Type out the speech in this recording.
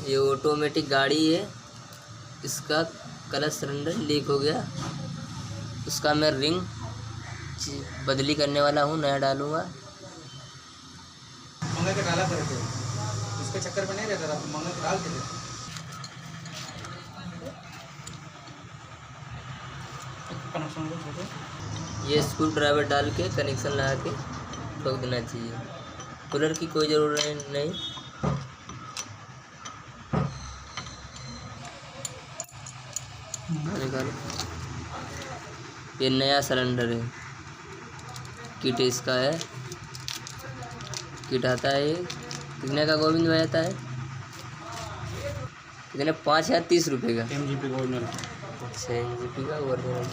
ये ऑटोमेटिक गाड़ी है। इसका क्लच सिलेंडर लीक हो गया, उसका मैं रिंग बदली करने वाला हूँ, नया डालूँगा। मंगा के डाला करते थे, उसके चक्कर में नहीं रहता था, मंगा के डालते थे। कनेक्शन लो छोटे। ये स्क्रू ड्राइवर डाल के कनेक्शन लगा के ठोक देना चाहिए। कूलर की कोई ज़रूरत नहीं। निकालो। ये नया सिलेंडर है, किट इसका है। किट आता है। ये कितने का गोविंद भाई आता है? कितने? 5,030 का। MGP original. अच्छा, MGP का ओरिजिनल।